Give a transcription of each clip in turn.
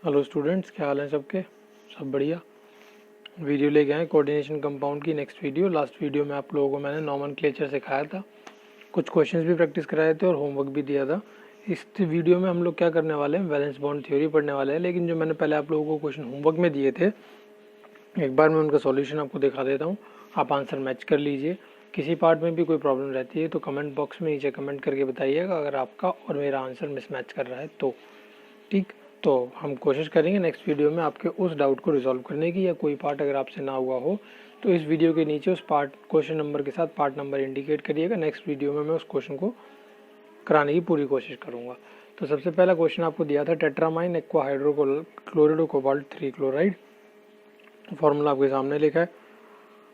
Hello students, क्या हाल है सबके? सब बढ़िया। वीडियो लेके आए कोऑर्डिनेशन कंपाउंड की नेक्स्ट वीडियो। लास्ट वीडियो में आप लोगों को मैंने नॉमेनक्लेचर सिखाया था, कुछ क्वेश्चंस भी प्रैक्टिस कराए थे और होमवर्क भी दिया था। इस वीडियो में हम लोग क्या करने वाले हैं, वैलेंस बॉन्ड थ्योरी पढ़ने वाले हैं। लेकिन जो मैंने पहले आप लोगों को क्वेश्चन होमवर्क में दिए थे, एक बार मैं उनका सॉल्यूशन आपको दिखा देता हूँ, आप आंसर मैच कर लीजिए। किसी पार्ट में भी कोई प्रॉब्लम रहती है तो कमेंट बॉक्स में नीचे कमेंट करके बताइएगा, अगर आपका और मेरा आंसर मिसमैच कर रहा है तो। ठीक, तो हम कोशिश करेंगे नेक्स्ट वीडियो में आपके उस डाउट को रिजॉल्व करने की, या कोई पार्ट अगर आपसे ना हुआ हो तो इस वीडियो के नीचे उस पार्ट क्वेश्चन नंबर के साथ पार्ट नंबर इंडिकेट करिएगा। नेक्स्ट वीडियो में मैं उस क्वेश्चन को कराने की पूरी कोशिश करूँगा। तो सबसे पहला क्वेश्चन आपको दिया था टेट्रामाइन एक्वा हाइड्रोक्लोराइड और कोबाल्ट 3 क्लोराइड। फॉर्मूला आपके सामने लिखा है,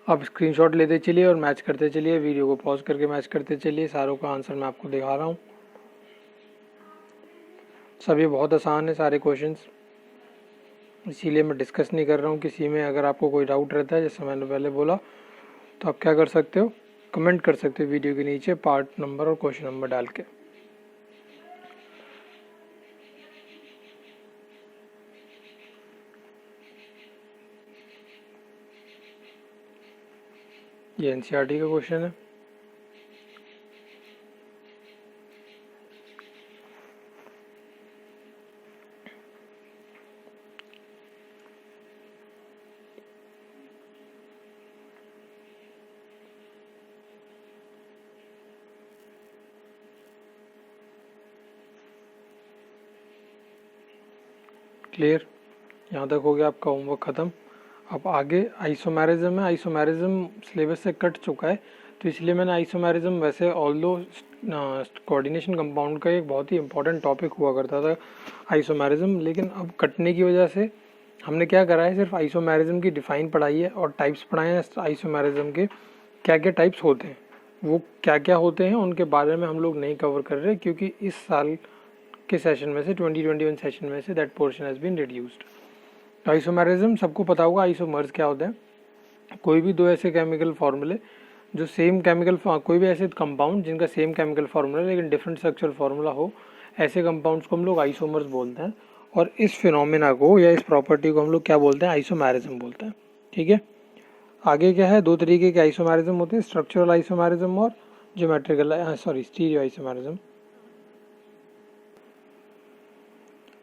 आप स्क्रीनशॉट लेते चलिए और मैच करते चलिए, वीडियो को पॉज करके मैच करते चलिए। सारों का आंसर मैं आपको दिखा रहा हूँ। सभी बहुत आसान है सारे क्वेश्चंस, इसीलिए मैं डिस्कस नहीं कर रहा हूँ किसी में। अगर आपको कोई डाउट रहता है, जैसे मैंने पहले बोला, तो आप क्या कर सकते हो, कमेंट कर सकते हो वीडियो के नीचे पार्ट नंबर और क्वेश्चन नंबर डाल के। ये एनसीईआरटी का क्वेश्चन है। क्लियर, यहाँ तक हो गया आपका होमवर्क ख़त्म। अब आगे आइसोमेरिज्म है। आइसोमेरिज्म सिलेबस से कट चुका है, तो इसलिए मैंने आइसोमेरिज्म, वैसे ऑल्दो कोऑर्डिनेशन कंपाउंड का एक बहुत ही इंपॉर्टेंट टॉपिक हुआ करता था आइसोमेरिज्म, लेकिन अब कटने की वजह से हमने क्या करा है, सिर्फ आइसोमेरिज्म की डिफ़ाइन पढ़ाई है और टाइप्स पढ़ाए हैं आइसोमेरिज्म के। क्या क्या टाइप्स होते हैं, वो क्या क्या होते हैं, उनके बारे में हम लोग नहीं कवर कर रहे, क्योंकि इस साल के सेशन में से 2021 सेशन में से that portion has been reduced. तो आइसोमेरिज्म सबको पता होगा, आइसोमर्स क्या होते हैं, कोई भी दो ऐसे केमिकल फार्मूले जो सेम केमिकल, कोई भी ऐसे कंपाउंड जिनका सेम केमिकल फार्मूला लेकिन डिफरेंट स्ट्रक्चरल फार्मूला हो, ऐसे कंपाउंड्स को हम लोग आइसोमर्स बोलते हैं। और इस फिनोमेना को या इस प्रॉपर्टी को हम लोग क्या बोलते हैं, आइसोमेरिज्म बोलते हैं। ठीक है, आगे क्या है, दो तरीके के आइसोमेरिज्म होते हैं, स्ट्रक्चरल आइसोमेरिज्म और ज्योमेट्रिकल स्टीरियो आइसोमेरिज्म।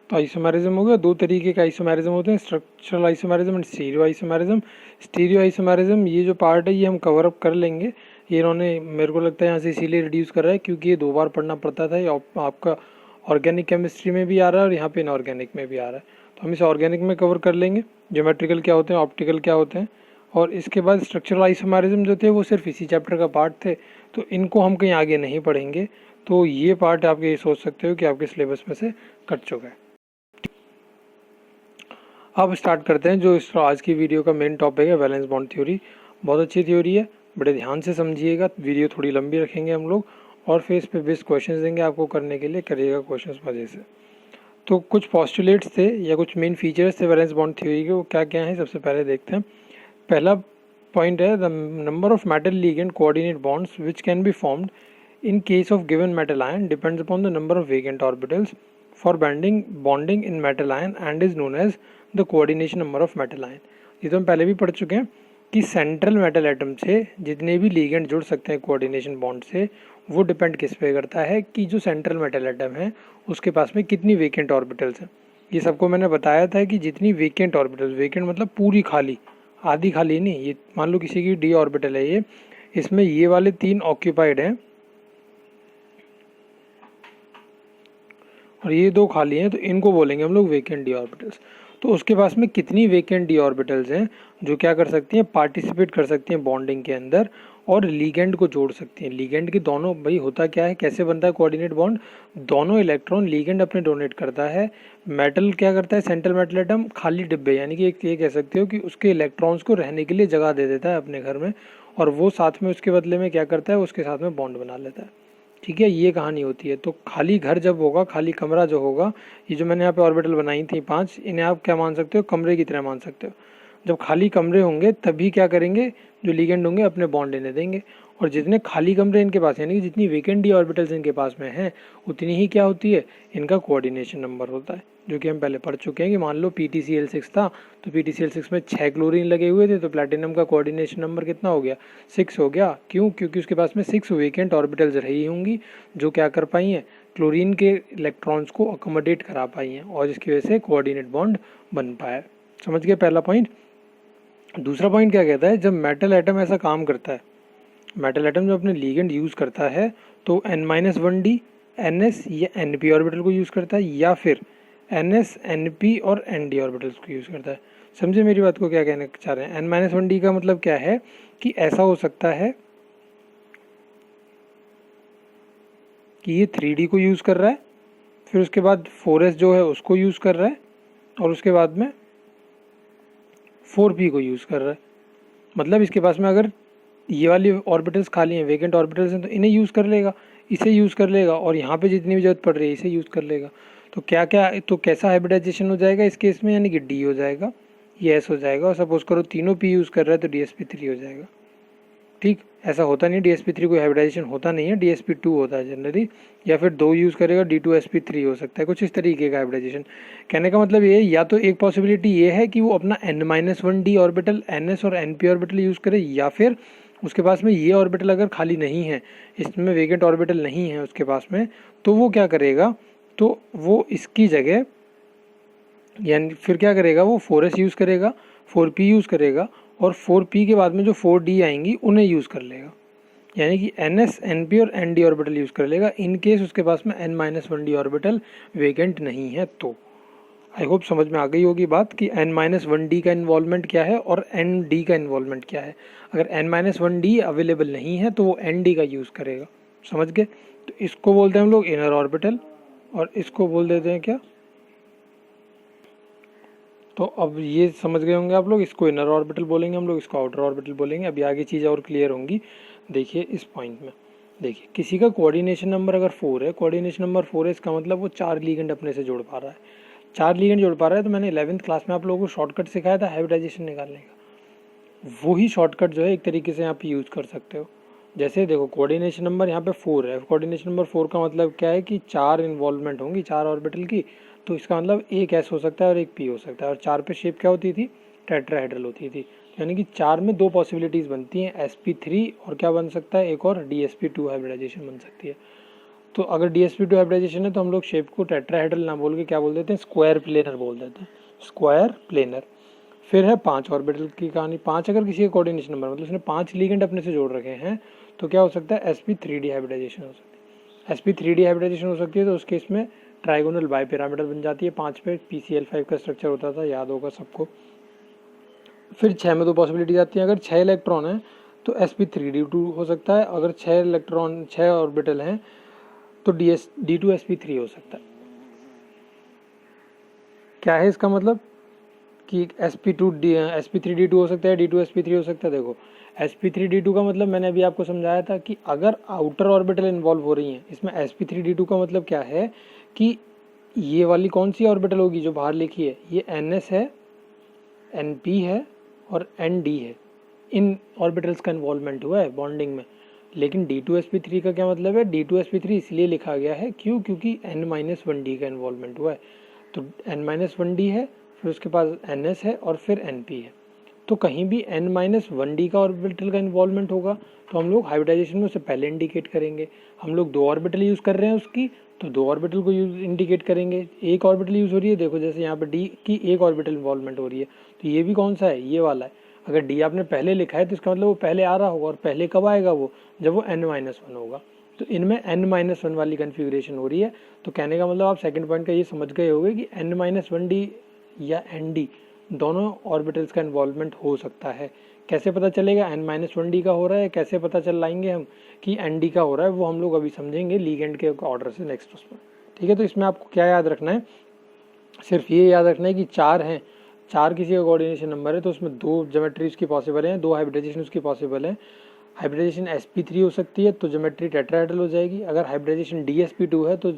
तो आइसोमेरिज्म हो गया, दो तरीके के आइसोमेरिज्म होते हैं, structural isomerism and stereo isomerism. Stereo isomerism ये जो पार्ट है ये हम कवर अप कर लेंगे। ये इन्होंने मेरे को लगता है यहाँ से इसीलिए रिड्यूस कर रहा है क्योंकि ये 2 बार पढ़ना पड़ता था। ये आपका ऑर्गेनिक केमिस्ट्री में भी आ रहा है और यहाँ पे इनऑर्गेनिक में भी आ रहा है, तो हम इसे ऑर्गेनिक में कवर कर लेंगे। ज्योमेट्रिकल क्या होते हैं, ऑप्टिकल क्या होते हैं, और इसके बाद स्ट्रक्चरल आइसोमेरिज्म जो थे वो सिर्फ इसी चैप्टर का पार्ट थे, तो इनको हम कहीं आगे नहीं पढ़ेंगे। तो ये पार्ट आप ये सोच सकते हो कि आपके सिलेबस में से कट चुका है। अब स्टार्ट करते हैं जो इस आज की वीडियो का मेन टॉपिक है, वैलेंस बॉन्ड थ्योरी। बहुत अच्छी थ्योरी है, बड़े ध्यान से समझिएगा। वीडियो थोड़ी लंबी रखेंगे हम लोग और फिर इस पे बेस्ट क्वेश्चंस देंगे आपको करने के लिए, करिएगा क्वेश्चंस मज़े से। तो कुछ पॉस्टुलेट्स थे या कुछ मेन फीचर्स थे वैलेंस बॉन्ड थ्योरी के, वो क्या क्या हैं सबसे पहले देखते हैं। पहला पॉइंट है, the number of metal ligand coordinate bonds which can be formed in case of given metal ion depends upon the number of vacant orbitals for bonding in metal ion and is known as the coordination number of metal ion। ये तो हम पहले भी पढ़ चुके हैं कि central metal atom से जितने भी लिगेंड जुड़ सकते हैं कोऑर्डिनेशन बॉन्ड से, वो डिपेंड किस पे करता है कि जो सेंट्रल मेटल एटम है उसके पास में कितनी वेकेंट ऑर्बिटल्स हैं। ये सबको मैंने बताया था कि जितनी वेकेंट ऑर्बिटल्स, वेकेंट मतलब पूरी खाली, आधी खाली नहीं। ये मान लो किसी की डी ऑर्बिटल है, ये इसमें ये वाले 3 ऑक्यूपाइड हैं और ये 2 खाली हैं, तो इनको बोलेंगे हम लोग वेकेंट डी ऑर्बिटल्स। तो उसके पास में कितनी वेकेंट डी ऑर्बिटल्स हैं जो क्या कर सकती हैं, पार्टिसिपेट कर सकती हैं बॉन्डिंग के अंदर और लीगेंड को जोड़ सकती हैं। लीगेंड के दोनों, भाई होता क्या है, कैसे बनता है कोऑर्डिनेट बॉन्ड, दोनों इलेक्ट्रॉन लीगेंड अपने डोनेट करता है, मेटल क्या करता है, सेंट्रल मेटल एटम खाली डिब्बे, यानी कि एक ये कह सकते हो कि उसके इलेक्ट्रॉन्स को रहने के लिए जगह दे देता है अपने घर में, और वो साथ में उसके बदले में क्या करता है, उसके साथ में बॉन्ड बना लेता है। ठीक है, ये कहानी होती है। तो खाली घर जब होगा, खाली कमरा जो होगा, ये जो मैंने यहाँ पे ऑर्बिटल बनाई थी 5, इन्हें आप क्या मान सकते हो, कमरे की तरह मान सकते हो। जब खाली कमरे होंगे तभी क्या करेंगे, जो लिगेंड होंगे अपने बॉन्ड इन्हें देंगे, और जितने खाली कमरे इनके पास यानी कि जितनी वेकेंट डी ऑर्बिटल्स इनके पास में हैं उतनी ही क्या होती है, इनका कोऑर्डिनेशन नंबर होता है, जो कि हम पहले पढ़ चुके हैं कि मान लो PTCl6 था तो PTCl6 में 6 क्लोरीन लगे हुए थे तो प्लैटिनम का कोऑर्डिनेशन नंबर कितना हो गया, 6 हो गया। क्यों? क्योंकि उसके पास में 6 वेकेंट ऑर्बिटल्स रही होंगी जो क्या कर पाई हैं, क्लोरीन के इलेक्ट्रॉन्स को अकोमोडेट करा पाई हैं और जिसकी वजह से कोऑर्डिनेट बॉन्ड बन पाया। समझ गए पहला पॉइंट। दूसरा पॉइंट क्या कहता है, जब मेटल एटम ऐसा काम करता है, मेटल एटम जब अपने लीगेंड यूज़ करता है तो N-1D NS या NP ऑर्बिटल को यूज़ करता है या फिर NS NP और ND ऑर्बिटल्स को यूज़ करता है। समझे मेरी बात को क्या कहना चाह रहे हैं। N-1D का मतलब क्या है कि ऐसा हो सकता है कि ये 3D को यूज़ कर रहा है, फिर उसके बाद 4S जो है उसको यूज़ कर रहा है और उसके बाद में 4P को यूज़ कर रहा है। मतलब इसके पास में अगर ये वाली ऑर्बिटल्स खाली हैं, वेकेंट ऑर्बिटल्स हैं, तो इन्हें यूज़ कर लेगा, इसे यूज़ कर लेगा और यहाँ पे जितनी भी जरूरत पड़ रही है इसे यूज़ कर लेगा। तो क्या क्या, तो कैसा हाइब्रिडाइजेशन हो जाएगा इस केस में, यानी कि डी हो जाएगा, ये एस हो जाएगा और सपोज करो तीनों पी यूज़ कर रहा है तो DsP3 हो जाएगा। ठीक, ऐसा होता नहीं, DsP3 कोई हाइब्रिडाइजेशन होता नहीं है, DsP2 होता है जनरली, या फिर 2 यूज़ करेगा D2sp3 हो सकता है, कुछ इस तरीके का हाइब्रिडाइजेशन। कहने का मतलब ये, या तो एक पॉसिबिलिटी ये है कि वो अपना N-1D ऑर्बिटल NS और NP ऑर्बिटल यूज़ करे, या फिर उसके पास में ये ऑर्बिटल अगर खाली नहीं है, इसमें वेकेंट ऑर्बिटल नहीं है उसके पास में, तो वो क्या करेगा, तो वो इसकी जगह यानी फिर क्या करेगा, वो 4S यूज़ करेगा, 4P यूज़ करेगा और 4P के बाद में जो 4D आएंगी उन्हें यूज़ कर लेगा, यानी कि NS NP और ND ऑर्बिटल यूज़ कर लेगा इन केस उसके पास में N-1D ऑर्बिटल वेकेंट नहीं है। तो आई होप समझ में आ गई होगी बात कि N-1D का इन्वॉल्वमेंट क्या है और ND का इन्वॉल्वमेंट क्या है। अगर N-1D अवेलेबल नहीं है तो वो ND का यूज़ करेगा। समझ गए। तो इसको बोलते हैं हम लोग इनर ऑर्बिटल और इसको बोल देते हैं क्या, तो अब ये समझ गए होंगे आप लोग, इसको इनर ऑर्बिटल बोलेंगे हम लोग, इसको आउटर ऑर्बिटल बोलेंगे। अभी आगे चीज़ और क्लियर होंगी। देखिए इस पॉइंट में, देखिए किसी का कोऑर्डिनेशन नंबर अगर 4 है, कोऑर्डिनेशन नंबर 4 है, इसका मतलब वो 4 लीगेंड अपने से जोड़ पा रहा है, 4 लीगेंड जोड़ पा रहा है। तो मैंने 11th क्लास में आप लोगों को शॉर्टकट सिखाया था हाइब्रिडाइजेशन निकालने का, वही शॉर्टकट जो है एक तरीके से यहाँ पे यूज़ कर सकते हो। जैसे देखो कोऑर्डिनेशन नंबर यहाँ पे 4 है, कोऑर्डिनेशन नंबर 4 का मतलब क्या है कि 4 इन्वॉल्वमेंट होंगी 4 ऑर्बिटल की, तो इसका मतलब एक S हो सकता है और एक P हो सकता है। और 4 पे शेप क्या होती थी, टेट्राहेड्रल होती थी, यानी कि 4 में 2 पॉसिबिलिटीज़ बनती हैं, sp3 और क्या बन सकता है, एक और DsP2 हाइब्रिडाइजेशन बन सकती है। तो अगर DsP2 हाइब्रिडाइजेशन है तो हम लोग शेप को टेट्राहेड्रल ना बोल के क्या बोल देते हैं, स्क्वायर प्लेनर बोल देते हैं, स्क्वायर प्लेनर। फिर है 5 ऑर्बिटल की कहानी। 5 अगर किसी का कोऑर्डिनेशन नंबर मतलब उसने 5 लीगेंड अपने से जोड़ रखे हैं तो क्या हो सकता है, sp3d हाइब्रिडाइजेशन हो सकती है। sp3d हाइब्रिडाइजेशन हो सकती है तो उस केस में ट्राइगोनल बाइपिरामिडल बन जाती है। 5 पे PCl5 का स्ट्रक्चर होता था, याद होगा सबको। फिर 6 में 2 पॉसिबिलिटीज आती हैं, अगर 6 इलेक्ट्रॉन है तो sp3d2 हो सकता है, अगर 6 इलेक्ट्रॉन 6 ऑर्बिटल हैं तो D2sp3 हो सकता है। क्या है इसका मतलब कि sp3d2 हो सकता है, D2sp3 हो सकता है। देखो sp3d2 का मतलब मैंने अभी आपको समझाया था कि अगर आउटर ऑर्बिटल इन्वॉल्व हो रही हैं, इसमें sp3d2 का मतलब क्या है कि ये वाली कौन सी ऑर्बिटल होगी जो बाहर लिखी है, ये NS है, NP है और ND है, इन ऑर्बिटल्स का इन्वॉल्वमेंट हुआ है बॉन्डिंग में। लेकिन D2sp3 का क्या मतलब है, D2sp3 इसलिए लिखा गया है क्योंकि N-1D का इन्वॉल्वमेंट हुआ है। तो N-1D है, फिर उसके पास NS है और फिर NP है। तो कहीं भी N-1D का ऑर्बिटल का इन्वॉल्वमेंट होगा तो हम लोग हाइब्रिडाइजेशन में उससे पहले इंडिकेट करेंगे। हम लोग 2 ऑर्बिटल यूज़ कर रहे हैं उसकी, तो 2 ऑर्बिटल को यूज इंडिकेट करेंगे। एक ऑर्बिटल यूज़ हो रही है, देखो जैसे यहाँ पर D की एक ऑर्बिटल इन्वॉल्वमेंट हो रही है, तो ये भी कौन सा है, ये वाला है। अगर D आपने पहले लिखा है तो इसका मतलब वो पहले आ रहा होगा, और पहले कब आएगा वो, जब वो N-1 होगा। तो इनमें N-1 वाली कन्फिग्रेशन हो रही है। तो कहने का मतलब आप सेकंड पॉइंट का ये समझ गए होंगे कि N-1D या ND दोनों ऑर्बिटल्स का इन्वॉल्वमेंट हो सकता है। कैसे पता चलेगा N-1D का हो रहा है, कैसे पता चल लाएंगे हम कि ND का हो रहा है, वो हम लोग अभी समझेंगे लीगेंड के ऑर्डर से नेक्स्ट उसमें। ठीक है, तो इसमें आपको क्या याद रखना है, सिर्फ ये याद रखना है कि 4 हैं, 4 किसी का कोऑर्डिनेशन नंबर है तो उसमें 2 ज्योमेट्री उसकी पॉसिबल हैं, 2 हाइब्रिडाइजेशन उसकी पॉसिबल है। हाइब्रिडाइजेशन sp3 हो सकती है तो ज्योमेट्री टेट्राहेड्रल हो जाएगी। अगर हाइब्रिडाइजेशन DsP2 है तो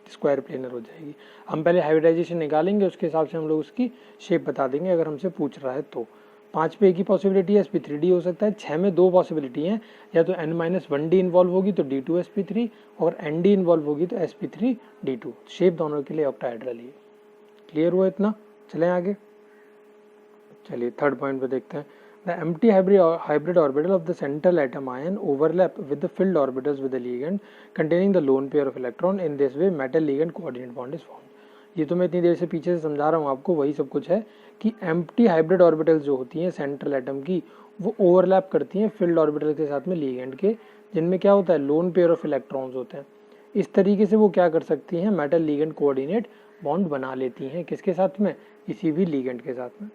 स्क्वायर प्लेनर हो जाएगी। हम पहले हाइब्रिडाइजेशन निकालेंगे, उसके हिसाब से हम लोग उसकी शेप बता देंगे अगर हमसे पूछ रहा है तो। 5 पे एक ही पॉसिबिलिटी है sp3d हो सकता है, 6 में 2 पॉसिबिलिटी हैं, या तो n-1d इन्वॉल्व होगी तो d2sp3 और nd इन्वॉल्व होगी तो sp3d2। शेप दोनों के लिए ऑक्टाहेड्रल ही। क्लियर हुआ इतना? चलें आगे। चलिए थर्ड पॉइंट पे देखते हैं। The empty hybrid orbital of the central atom ion overlap with the filled orbitals with the ligand containing the lone pair of electron. In this way metal ligand coordinate bond is formed. ये तो मैं इतनी देर से पीछे से समझा रहा हूँ आपको, वही सब कुछ है कि एम्प्टी हाइब्रिड ऑर्बिटल्स जो होती हैं सेंट्रल एटम की, वो ओवरलैप करती हैं फिल्ड ऑर्बिटल के साथ में लीगेंड के, जिनमें क्या होता है, लोन पेयर ऑफ इलेक्ट्रॉन्स होते हैं। इस तरीके से वो क्या कर सकती हैं, मेटल लीगेंड कोऑर्डिनेट बॉन्ड बना लेती हैं। किसके साथ में? किसी भी लीगेंड के साथ में।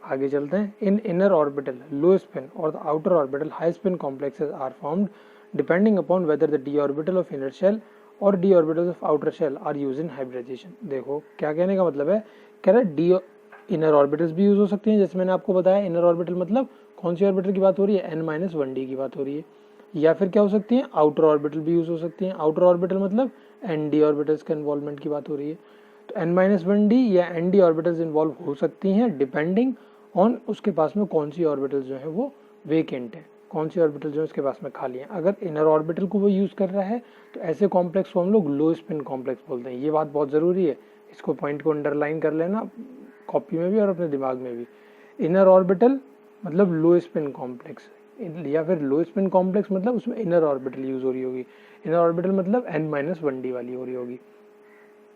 आगे चलते हैं। In inner orbital low spin और the outer orbital high spin complexes are formed depending upon whether the d orbital of inner shell और d orbital of outer shell are use in hybridisation. देखो क्या कहने का मतलब है, कह रहा है डी इनर ऑर्बिटल्स भी यूज हो सकती हैं, जैसे मैंने आपको बताया। इनर ऑर्बिटल मतलब कौन सी ऑर्बिटल की बात हो रही है, n-1d की बात हो रही है। या फिर क्या हो सकती है, आउटर ऑर्बिटल भी यूज हो सकती हैं। आउटर ऑर्बिटल मतलब nd ऑर्बिटल्स के इन्वॉल्वमेंट की बात हो रही है। तो n-1d या nd ऑर्बिटल्स इन्वॉल्व हो सकती हैं डिपेंडिंग ऑन उसके पास में कौन सी ऑर्बिटल जो है वो वेकेंट है, कौन सी ऑर्बिटल जो है उसके पास में खाली है। अगर इनर ऑर्बिटल को वो यूज कर रहा है तो ऐसे कॉम्प्लेक्स को हम लोग लो स्पिन कॉम्प्लेक्स बोलते हैं। ये बात बहुत जरूरी है, इसको पॉइंट को अंडरलाइन कर लेना कॉपी में भी और अपने दिमाग में भी। इनर ऑर्बिटल मतलब लो स्पिन कॉम्प्लेक्स, या फिर लो स्पिन कॉम्प्लेक्स मतलब उसमें इनर ऑर्बिटल यूज हो रही होगी। इनर ऑर्बिटल मतलब n-1d वाली हो रही होगी।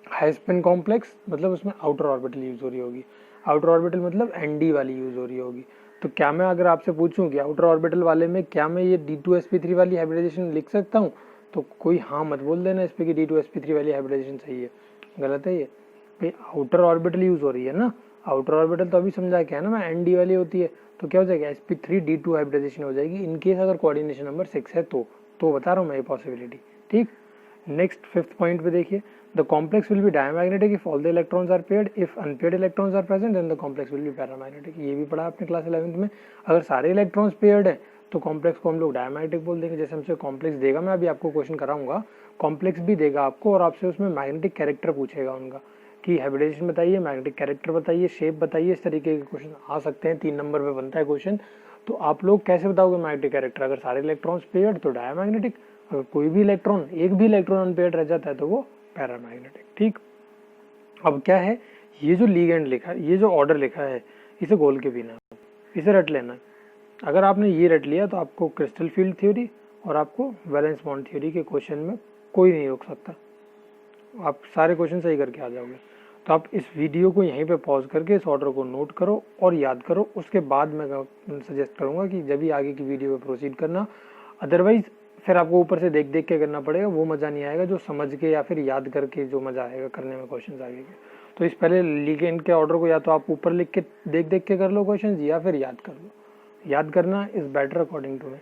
हाई स्पिन कॉम्प्लेक्स मतलब उसमें आउटर ऑर्बिटल यूज हो रही होगी। आउटर ऑर्बिटल मतलब nd वाली यूज हो रही होगी। तो क्या मैं अगर आपसे पूछूं कि आउटर ऑर्बिटल वाले में क्या मैं ये d2sp3 वाली हाइब्रिडाइजेशन लिख सकता हूं, तो कोई हाँ मत बोल देना इस पे कि d2sp3 वाली हाइब्रिडाइजेशन सही है, गलत है ये भाई। आउटर ऑर्बिटल यूज हो रही है ना, आउटर ऑर्बिटल तो अभी समझा क्या है ना मैं, nd वाली होती है, तो क्या हो जाएगा sp3d2 हाइब्रिडाइजेशन हो जाएगी इनकेस अगर कोऑर्डिनेशन नंबर 6 है तो बता रहा हूँ मैं ये पॉसिबिलिटी। ठीक, नेक्स्ट फिफ्थ पॉइंट पे देखिए। The complex will be diamagnetic if all the electrons are paired, if unpaired electrons are present then the complex will be paramagnetic. ये भी पढ़ा आपने क्लास 11th में। अगर सारे इलेक्ट्रॉन्स पेयर्ड है तो कॉम्प्लेक्स को हम लोग डायमैग्नेटिक बोल देंगे। जैसे हमसे कॉम्प्लेक्स देगा, मैं अभी आपको क्वेश्चन कराऊंगा, कॉम्प्लेक्स भी देगा आपको और आपसे उसमें मैग्नेटिक कैरेक्टर पूछेगा उनका कि हाइब्रिडाइजेशन बताइए, मैग्नेटिक कैरेक्टर बताइए, शेप बताइए। इस तरीके के क्वेश्चन आ सकते हैं, 3 नंबर पे बनता है क्वेश्चन। तो आप लोग कैसे बताओगे मैग्नेटिक कैरेक्टर? अगर सारे इलेक्ट्रॉन्स पेयर्ड तो डायमैग्नेटिक, अगर कोई भी इलेक्ट्रॉन, एक भी इलेक्ट्रॉन अनपेयर्ड रह जाता है तो वो पैरामैग्नेटिक। ठीक, अब क्या है, ये जो लीगेंड लिखा है, ये जो ऑर्डर लिखा है, इसे गोल के बिना इसे रट लेना। अगर आपने ये रट लिया तो आपको क्रिस्टल फील्ड थ्योरी और आपको वैलेंस बॉन्ड थ्योरी के क्वेश्चन में कोई नहीं रोक सकता, आप सारे क्वेश्चन सही करके आ जाओगे। तो आप इस वीडियो को यहीं पे पॉज करके इस ऑर्डर को नोट करो और याद करो, उसके बाद मैं सजेस्ट करूँगा कि जब भी आगे की वीडियो पे प्रोसीड करना। अदरवाइज फिर आपको ऊपर से देख देख के करना पड़ेगा, वो मज़ा नहीं आएगा जो समझ के या फिर याद करके जो मज़ा आएगा करने में क्वेश्चन आगे के। तो इस पहले लीगेंड के ऑर्डर को या तो आप ऊपर लिख के देख देख के कर लो क्वेश्चन, या फिर याद कर लो। याद करना is better according to me.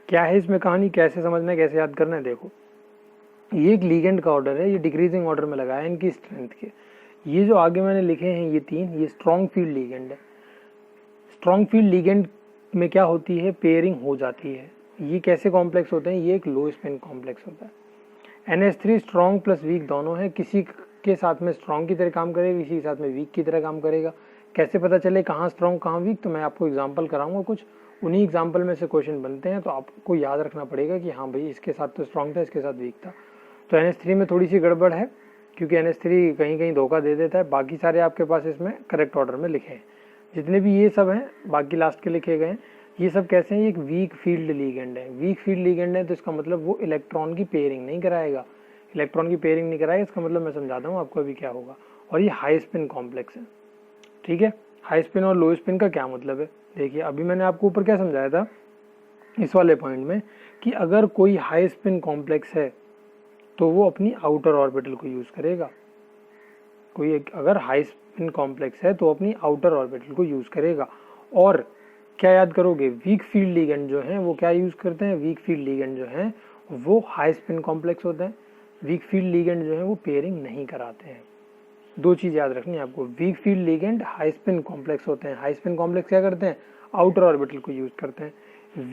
क्या है इसमें कहानी, कैसे समझना है, कैसे याद करना है? देखो, ये एक लीगेंड का ऑर्डर है, ये डिक्रीजिंग ऑर्डर में लगा है इनकी स्ट्रेंथ के। ये जो आगे मैंने लिखे हैं ये 3, ये स्ट्रॉन्ग फील्ड लीगेंड है। स्ट्रॉन्ग फील्ड लीगेंड में क्या होती है, पेयरिंग हो जाती है। ये कैसे कॉम्प्लेक्स होते हैं, ये एक लो स्पिन कॉम्प्लेक्स होता है। NH3 स्ट्रॉन्ग प्लस वीक दोनों है, किसी के साथ में स्ट्रॉन्ग की तरह काम करेगा, किसी के साथ में वीक की तरह काम करेगा। कैसे पता चले कहाँ स्ट्रॉन्ग कहाँ वीक, तो मैं आपको एग्जांपल कराऊंगा कुछ, उन्हीं एग्जांपल में से क्वेश्चन बनते हैं। तो आपको याद रखना पड़ेगा कि हाँ भाई इसके साथ तो स्ट्रॉन्ग था, इसके साथ वीक था। तो NH3 में थोड़ी सी गड़बड़ है क्योंकि NH3 कहीं कहीं धोखा दे देता है। बाकी सारे आपके पास इसमें करेक्ट ऑर्डर में लिखे हैं, जितने भी ये सब हैं बाकी लास्ट के लिखे गए हैं। ये सब कैसे हैं, ये एक वीक फील्ड लीगेंड है। वीक फील्ड लीगेंड है तो इसका मतलब वो इलेक्ट्रॉन की पेयरिंग नहीं कराएगा, इलेक्ट्रॉन की पेयरिंग नहीं कराएगा। इसका मतलब मैं समझाता हूँ आपको अभी क्या होगा। और ये हाई स्पिन कॉम्प्लेक्स है। ठीक है, हाई स्पिन और लो स्पिन का क्या मतलब है, देखिए अभी मैंने आपको ऊपर क्या समझाया था इस वाले पॉइंट में, कि अगर कोई हाई स्पिन कॉम्प्लेक्स है तो वो अपनी आउटर ऑर्बिटल को यूज करेगा। कोई अगर हाई स्पिन कॉम्प्लेक्स है तो अपनी आउटर ऑर्बिटल को यूज करेगा। और क्या याद करोगे, वीक फील्ड लिगेंड जो हैं वो क्या यूज करते हैं, वीक फील्ड लिगेंड जो हैं वो हाई स्पिन कॉम्प्लेक्स होते हैं। वीक फील्ड लिगेंड जो है वो पेयरिंग नहीं कराते हैं। 2 चीज याद रखनी है आपको, weak field ligand high spin complex होते हैं। हाई स्पिन कॉम्प्लेक्स क्या करते हैं, आउटर ऑर्बिटल को यूज करते हैं।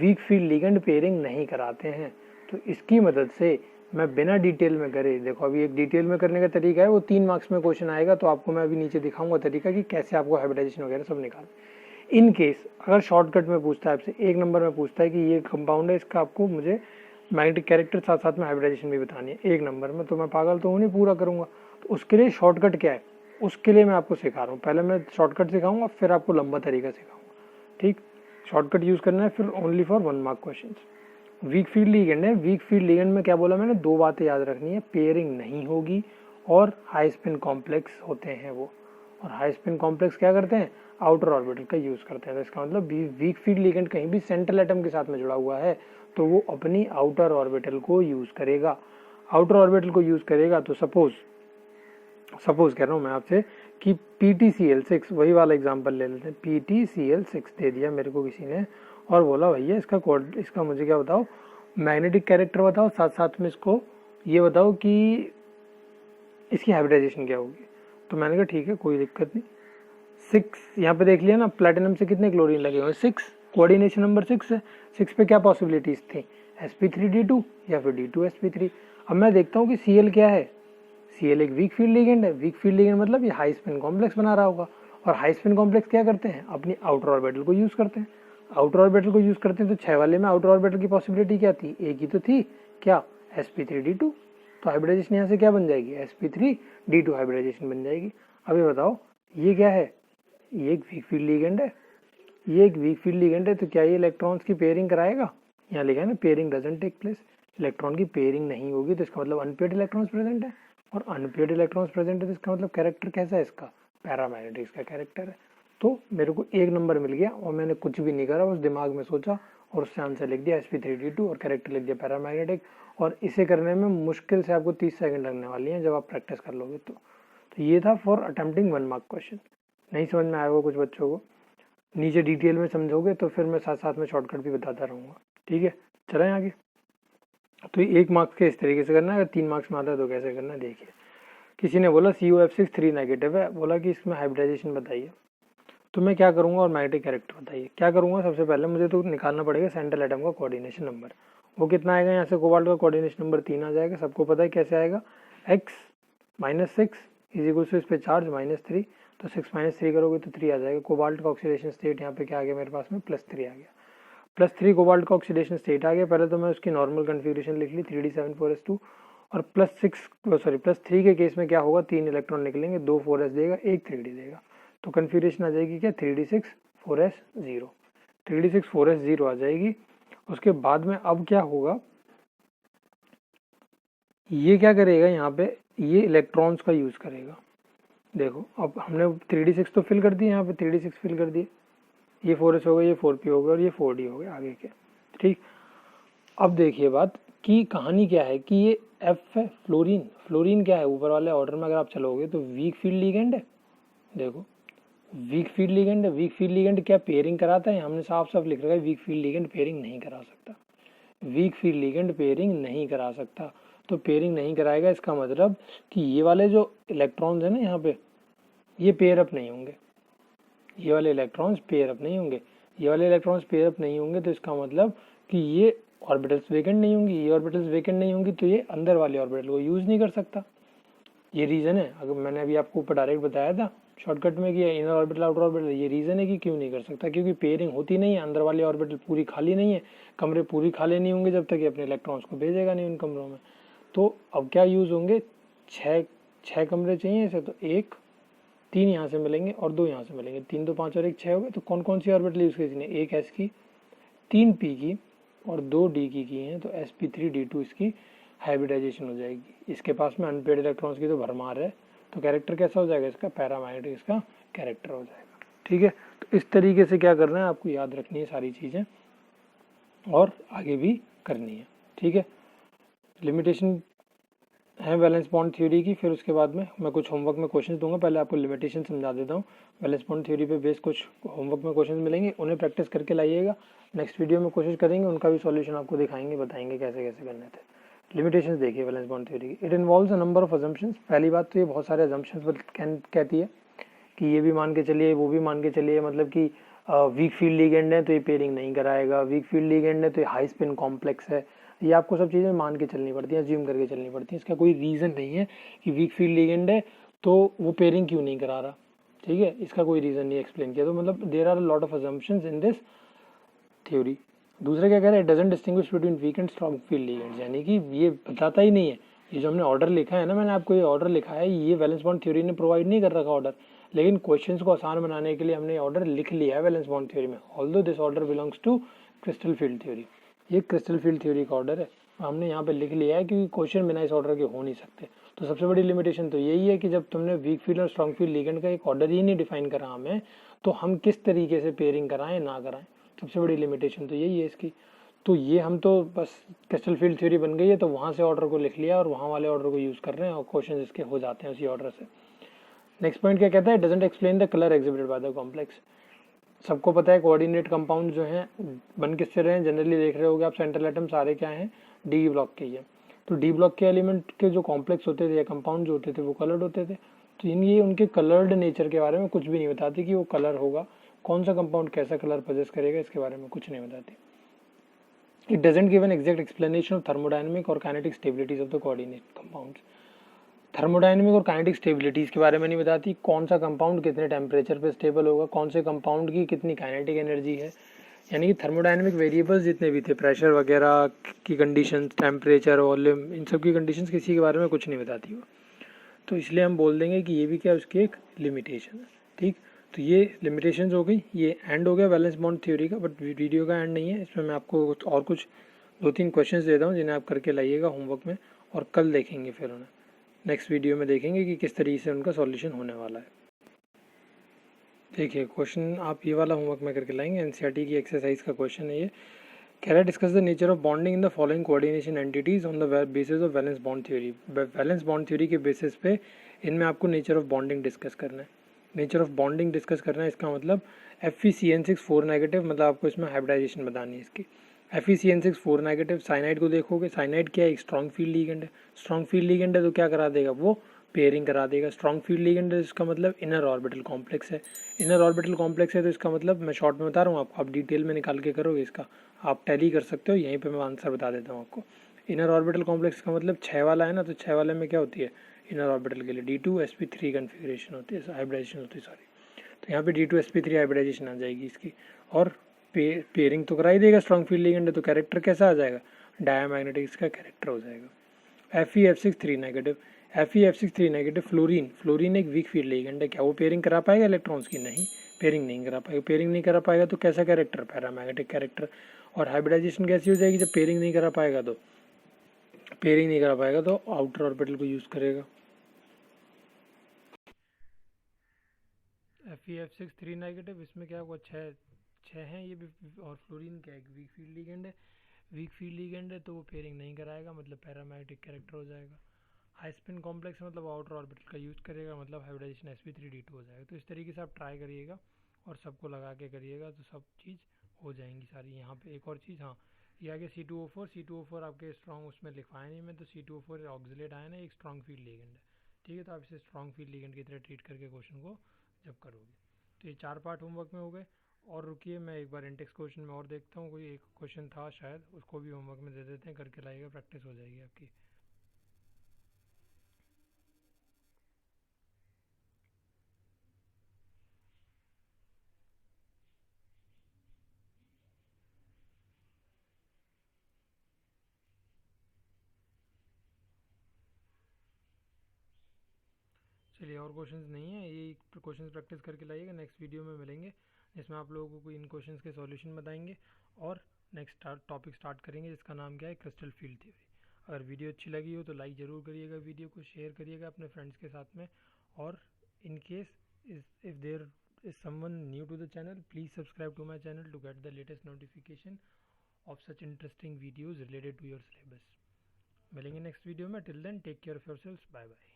वीक फील्ड लिगेंड पेयरिंग नहीं कराते हैं। तो इसकी मदद से मैं बिना डिटेल में करे, देखो अभी एक डिटेल में करने का तरीका है, वो 3 मार्क्स में क्वेश्चन आएगा, तो आपको मैं अभी नीचे दिखाऊंगा तरीका कि कैसे आपको हाइब्रिडाइजेशन वगैरह सब निकाल। इन केस अगर शॉर्टकट में पूछता है आपसे, एक नंबर में पूछता है कि ये कंपाउंड है, इसका आपको मुझे मैग्नेटिक कैरेक्टर साथ साथ में हाइब्रिडाइजेशन भी बतानी है एक नंबर में, तो मैं पागल तो हूँ नहीं, पूरा करूँगा। तो उसके लिए शॉर्टकट क्या है, उसके लिए मैं आपको सिखा रहा हूँ। पहले मैं शॉर्टकट सिखाऊंगा, फिर आपको लंबा तरीका सिखाऊंगा, ठीक। शॉर्टकट यूज़ करना है फिर only for 1 mark question. Weak field ligand है, वीक फील्ड लिगेंड में क्या बोला मैंने, 2 बातें याद रखनी है, पेयरिंग नहीं होगी और हाई स्पिन कॉम्प्लेक्स होते हैं वो। और हाई स्पिन कॉम्प्लेक्स क्या करते हैं, आउटर ऑर्बिटल का यूज़ करते हैं। तो इसका मतलब वीक फील्ड लिगेंड कहीं भी सेंट्रल एटम के साथ में जुड़ा हुआ है तो वो अपनी आउटर ऑर्बिटल को यूज़ करेगा। आउटर ऑर्बिटल को यूज़ करेगा तो सपोज कह रहा हूँ मैं आपसे कि PTCl6, वही वाला एग्जांपल ले लेते हैं। PTCl6 दे दिया मेरे को किसी ने और बोला भैया इसका मुझे क्या बताओ, मैग्नेटिक कैरेक्टर बताओ, साथ साथ में इसको ये बताओ कि इसकी हाइब्रिडाइजेशन क्या होगी। तो मैंने कहा ठीक है, कोई दिक्कत नहीं। 6 यहाँ पे देख लिया ना, प्लेटिनम से कितने क्लोरीन लगे हुए हैं, 6, कोऑर्डिनेशन नंबर 6 है। 6 पे क्या पॉसिबिलिटीज थी, sp3d2 या फिर d2sp3। अब मैं देखता हूँ कि Cl क्या है, Cl एक वीक फील्ड लिगेंड है। वीक फील्ड लिगेंड मतलब ये हाई स्पिन कॉम्प्लेक्स बना रहा होगा, और हाई स्पिन कॉम्प्लेक्स क्या करते हैं, अपनी आउटर ऑर्बिटल को यूज करते हैं। आउटर ऑर्बिटल को यूज करते हैं तो 6 वाले में आउटर ऑर्बिटल की पॉसिबिलिटी क्या थी, एक ही तो थी, क्या, sp3d2। तो हाइब्रिडाइजेशन यहाँ से क्या बन जाएगी, sp3d2 हाइब्रिडाइजेशन बन जाएगी। अब ये बताओ ये क्या है, ये एक वीक फील्ड लिगेंड है, ये एक वीक फील्ड लिगेंड है, तो क्या ये इलेक्ट्रॉन्स की पेयरिंग कराएगा, यहाँ लिखा है ना pairing doesn't take place, electron की पेयरिंग नहीं होगी, तो इसका मतलब अनपेयर्ड इलेक्ट्रॉन्स प्रेजेंट है। और अनपेयर्ड इलेक्ट्रॉन्स प्रेजेंट है तो इसका मतलब कैरेक्टर कैसा है इसका, पैरामैग्नेटिक का कैरेक्टर है। तो मेरे को 1 नंबर मिल गया और मैंने कुछ भी नहीं करा, बस दिमाग में सोचा और उससे आंसर लिख दिया sp3d2 और कैरेक्टर लिख दिया पैरामैग्नेटिक। और इसे करने में मुश्किल से आपको 30 सेकंड लगने वाली हैं जब आप प्रैक्टिस कर लोगे तो ये था फॉर अटेम्प्टिंग 1 मार्क क्वेश्चन। नहीं समझ में आएगा कुछ बच्चों को, नीचे डिटेल में समझोगे तो फिर मैं साथ साथ में शॉर्टकट भी बताता रहूँगा, ठीक है। चलें आगे। तो 1 मार्क्स के इस तरीके से करना है, अगर 3 मार्क्स में आता है तो कैसे करना है देखिए। किसी ने बोला COF6 3 नेगेटिव है, बोला कि इसमें हाइब्रिडाइजेशन बताइए। तो मैं क्या करूँगा और मैग्नेटिक कैरेक्टर बताइए। क्या करूँगा, सबसे पहले मुझे तो निकालना पड़ेगा सेंट्रल एटम का कोऑर्डिनेशन नंबर। वो कितना आएगा, यहाँ से कोबाल्ट का कोऑर्डिनेशन नंबर 3 आ जाएगा। सबको पता है कैसे आएगा, x-6 इज इक्वल टू इस पे चार्ज -3, तो 6 - 3 करोगे तो 3 आ जाएगा। कोबाल्ट का ऑक्सीडेशन स्टेट यहाँ पे क्या आ गया मेरे पास में, +3 आ गया। +3 कोबाल्ट का ऑक्सीडेशन स्टेट आ गया। पहले तो मैं उसकी नॉर्मल कन्फिग्रेशन लिख ली 3d7 4s2, और +3 के केस में क्या होगा, 3 इलेक्ट्रॉन निकलेंगे, 2 4s देगा, 1 3d देगा। तो कन्फिग्रेशन आ जाएगी क्या, 3d6 4s0, 3d6 4s0 आ जाएगी। उसके बाद में अब क्या होगा, ये क्या करेगा, यहाँ पे ये इलेक्ट्रॉन्स का यूज करेगा। देखो अब हमने 3d6 तो फिल कर दिए, यहाँ पे 3d6 फिल कर दिए, ये 4s हो गया, ये 4p हो गया और ये 4d हो गया आगे के, ठीक। अब देखिए बात की कहानी क्या है कि ये F है, फ्लोरीन क्या है, ऊपर वाले ऑर्डर में अगर आप चलोगे तो वीक फील्ड लिगेंड है। देखो वीक फील्ड लिगेंड है, वीक फील्ड लिगेंड क्या पेयरिंग कराता है, हमने साफ साफ लिख रखा है वीक फील्ड लिगेंड पेयरिंग नहीं करा सकता, वीक फील्ड लिगेंड पेयरिंग नहीं करा सकता। तो पेयरिंग नहीं कराएगा, इसका मतलब कि ये वाले जो इलेक्ट्रॉन्स है ना यहाँ पे, ये पेयर अप नहीं होंगे, ये वाले इलेक्ट्रॉन्स पेयर अप नहीं होंगे, ये वाले इलेक्ट्रॉन्स पेयर अप नहीं होंगे, तो इसका मतलब कि ये ऑर्बिटल्स वेकेंट नहीं होंगी, ये ऑर्बिटल्स वेकेंट नहीं होंगी, तो ये अंदर वाले ऑर्बिटल को यूज नहीं कर सकता। ये रीजन है, अगर मैंने अभी आपको ऊपर डायरेक्ट बताया था शॉर्टकट में कि इनर ऑर्बिटल आउटर ऑर्बिटल, ये रीजन है कि क्यों नहीं कर सकता, क्योंकि पेयरिंग होती नहीं है, अंदर वाले ऑर्बिटल पूरी खाली नहीं है, कमरे पूरी खाली नहीं होंगे जब तक ये अपने इलेक्ट्रॉन्स को भेजेगा नहीं उन कमरों में। तो अब क्या यूज होंगे, 6 कमरे चाहिए इसे, तो 1 3 यहाँ से मिलेंगे और 2 यहाँ से मिलेंगे, 3 2 5 और 1 6 हो गए। तो कौन कौन सी ऑर्बिटल यूज की इसने, 1 s की, 3 p की और 2 d की हैं, तो sp3d2 इसकी हाइब्रिडाइजेशन हो जाएगी। इसके पास में अनपेयर्ड इलेक्ट्रॉन्स की तो भरमार है, तो कैरेक्टर कैसा हो जाएगा इसका, पैरामैग्नेटिक इसका कैरेक्टर हो जाएगा, ठीक है। तो इस तरीके से क्या करना है, आपको याद रखनी है सारी चीज़ें और आगे भी करनी है, ठीक है। लिमिटेशन है वैलेंस बॉन्ड थ्योरी की, फिर उसके बाद में मैं कुछ होमवर्क में क्वेश्चन दूंगा, पहले आपको लिमिटेशन समझा देता हूँ। वैलेंस बॉन्ड थ्योरी पे बेस कुछ होमवर्क में क्वेश्चन मिलेंगे, उन्हें प्रैक्टिस करके लाइएगा। नेक्स्ट वीडियो में कोशिश करेंगे, उनका भी सॉल्यूशन आपको दिखाएंगे, बताएंगे कैसे कैसे करने थे। लिमिटेशंस देखिए वैलेंस बॉन्ड थ्योरी की, it involves a number of assumptions. पहली बात तो ये बहुत सारे अजम्पशंस कहती है कि ये भी मान के चलिए, वो भी मान के चलिए, मतलब कि वीक फील्ड लिगेंड है तो ये पेयरिंग नहीं कराएगा, वीक फील्ड लिगेंड है तो ये हाई स्पिन कॉम्प्लेक्स है, ये आपको सब चीज़ें मान के चलनी पड़ती हैं, अज्यूम करके चलनी पड़ती है। इसका कोई रीज़न नहीं है कि वीक फील्ड लिगेंड है तो वो पेयरिंग क्यों नहीं करा रहा, ठीक है, इसका कोई रीज़न नहीं एक्सप्लेन किया। तो मतलब there are lot of assumptions in this theory. दूसरा क्या कह रहा है, doesn't distinguish between weak and strong field ligands, यानी कि ये बताता ही नहीं है। ये जो हमने ऑर्डर लिखा है ना, मैंने आपको ये ऑर्डर लिखा है, ये वैलेंस बॉन्ड थ्योरी ने प्रोवाइड नहीं कर रखा ऑर्डर, लेकिन क्वेश्चंस को आसान बनाने के लिए हमने ऑर्डर लिख लिया है वैलेंस बॉन्ड थ्योरी में। Although this order belongs to crystal field theory, ये क्रिस्टल फील्ड थ्योरी का ऑर्डर है, हमने यहाँ पे लिख लिया है क्योंकि क्वेश्चन बिना इस ऑर्डर के हो नहीं सकते। तो सबसे बड़ी लिमिटेशन तो यही है कि जब तुमने वीक फील्ड और स्ट्रॉन्ग फील्ड लिगेंड का एक ऑर्डर ही नहीं डिफाइन करा हमें, तो हम किस तरीके से पेयरिंग कराएं ना कराएं, सबसे बड़ी लिमिटेशन तो यही है इसकी। तो ये हम तो बस क्रिस्टल फील्ड थ्योरी बन गई है, तो वहाँ से ऑर्डर को लिख लिया और वहाँ वाले ऑर्डर को यूज़ कर रहे हैं और क्वेश्चन इसके हो जाते हैं उसी ऑर्डर से। नेक्स्ट पॉइंट क्या कहता है, doesn't explain the colour exhibited by the complex. सबको पता है कोऑर्डिनेट कंपाउंड जो हैं बन किससे रहे हैं, जनरली देख रहे होगे आप, सेंट्रल एटम सारे क्या हैं, डी ब्लॉक के ही है। तो डी ब्लॉक के एलिमेंट के जो कॉम्प्लेक्स होते थे या कंपाउंड जो होते थे वो कलर्ड होते थे। तो ये उनके कलर्ड नेचर के बारे में कुछ भी नहीं बताती कि वो कलर होगा, कौन सा कंपाउंड कैसा कलर पोजेस करेगा, इसके बारे में कुछ नहीं बताती। It doesn't give an exact explanation of thermodynamic or kinetic stabilities of the coordinate compounds. Thermodynamic और काइनेटिक स्टेबिलिटीज के बारे में नहीं बताती, कौन सा कंपाउंड कितने टेम्परेचर पे स्टेबल होगा, कौन से कंपाउंड की कितनी काइनेटिक एनर्जी है। यानी कि थर्मोडाइनमिक वेरिएबल्स जितने भी थे, प्रेशर वगैरह की कंडीशंस, टेम्परेचर, वॉल्यूम, इन सब की कंडीशंस किसी के बारे में कुछ नहीं बताती वो। तो इसलिए हम बोल देंगे कि ये भी क्या, उसकी एक लिमिटेशन है। ठीक, तो ये लिमिटेशंस हो गई, ये एंड हो गया वैलेंस बॉन्ड थ्योरी का, बट वीडियो का एंड नहीं है। इसमें मैं आपको और कुछ 2-3 क्वेश्चंस देता हूँ जिन्हें आप करके लाइएगा होमवर्क में, और कल देखेंगे फिर उन्हें, नेक्स्ट वीडियो में देखेंगे कि किस तरीके से उनका सॉल्यूशन होने वाला है। देखिए क्वेश्चन आप ये वाला होमवर्क में करके लाएंगे, एनसीईआरटी की एक्सरसाइज का क्वेश्चन है ये। कह रहा है discuss the nature of bonding in the following coordination entities on the basis of valence bond theory. Valence bond theory के बेसिस पे इनमें आपको नेचर ऑफ बॉन्डिंग डिस्कस करना है। नेचर ऑफ बॉन्डिंग डिस्कस करना है, इसका मतलब FeCN6 4 नेगेटिव, मतलब आपको इसमें हाइब्रिडाइजेशन बतानी है इसकी। FeCN6 4 नेगेटिव, साइनाइड को देखोगे, साइनाइड क्या है, एक स्ट्रॉन्ग फील्ड लीगेंड है। स्ट्रॉन्ग फील्ड लीगेंड है तो क्या करा देगा वो, पेयरिंग करा देगा। स्ट्रॉन्ग फील्ड लीगेंड है इसका मतलब इनर ऑर्बिटल कॉम्प्लेक्स है। इनर ऑर्बिटल कॉम्प्लेक्स है तो इसका मतलब, मैं शॉर्ट में बता रहा हूँ आपको, आप डिटेल में निकाल के करोगे इसका, आप टैली कर सकते हो, यहीं पे मैं आंसर बता देता हूँ आपको। इनर ऑर्बिटल कॉम्प्लेक्स का मतलब 6 वाला है ना, तो 6 वाले में क्या होती है, इनर ऑर्बिटल के लिए D2sp3 कन्फिग्रेशन होती है, हाइब्रिडाइजेशन होती है सॉरी। तो यहाँ पे D2sp3 हाइब्रिडाइजेशन आ जाएगी इसकी, और पेयरिंग तो करा ही देगा स्ट्रॉन्ग फील्ड लिगेंड है, तो कैरेक्टर कैसा आ जाएगा, डायमैग्नेटिक इसका कैरेक्टर हो जाएगा। FeF6 3 negative, FeF6 3 negative, fluorine, fluorine एक वीक फील्ड लिगेंड है, क्या वो पेयरिंग करा पाएगा इलेक्ट्रॉन्स की, नहीं, पेयरिंग नहीं करा पाएगा। पेयरिंग नहीं करा पाएगा तो कैसा कैरेक्टर, पैरामैग्नेटिक कैरेक्टर। और हाइब्रिडाइजेशन कैसी हो जाएगी, जब पेयरिंग नहीं करा पाएगा तो, पेयरिंग नहीं करा पाएगा तो आउटर ऑर्बिटल को यूज करेगा। FeF6 3 नेगेटिव, इसमें क्या हुआ, 6 हैं ये भी, और फ्लोरीन क्या है, वीक फील्ड लिगेंड है, वीक फील्ड लिगेंड है तो वो पेयरिंग नहीं कराएगा, मतलब पैरामैग्नेटिक कैरेक्टर हो जाएगा। हाई स्पिन कॉम्प्लेक्स मतलब आउटर ऑर्बिटल का यूज़ करेगा, मतलब हाइब्रिडाइजेशन sp3d2 हो जाएगा। तो इस तरीके से आप ट्राई करिएगा और सबको लगा के करिएगा तो सब चीज़ हो जाएंगी सारी। यहाँ पे एक और चीज़, हाँ, ये आगे C2O4 आपके स्ट्रॉन्ग उसमें लिखवाए नहीं मैं, तो C2O4 ऑक्सिलेट आयन है, एक स्ट्रॉन्ग फील्ड लिगेंड है। ठीक है, तो आप इसे स्ट्रॉन्ग फील्ड लिगेंड की तरह ट्रीट करके क्वेश्चन को जब करोगे। तो ये 4 पार्ट होमवर्क में हो गए। और रुकिए, मैं एक बार इंडेक्स क्वेश्चन में और देखता हूँ, कोई एक क्वेश्चन था शायद, उसको भी होमवर्क में दे देते हैं, करके लाइएगा, प्रैक्टिस हो जाएगी आपकी। चलिए, और क्वेश्चंस नहीं है, ये क्वेश्चंस प्रैक्टिस करके लाइएगा, नेक्स्ट वीडियो में मिलेंगे जिसमें आप लोगों को इन क्वेश्चंस के सॉल्यूशन बताएंगे और नेक्स्ट टॉपिक स्टार्ट करेंगे जिसका नाम क्या है, क्रिस्टल फील्ड थ्योरी। अगर वीडियो अच्छी लगी हो तो लाइक ज़रूर करिएगा, वीडियो को शेयर करिएगा अपने फ्रेंड्स के साथ में, और in case if there is someone new to the channel, please subscribe to my channel to get the latest notification of such interesting videos related to your syllabus. मिलेंगे next video में, till then take care of yourself, bye bye.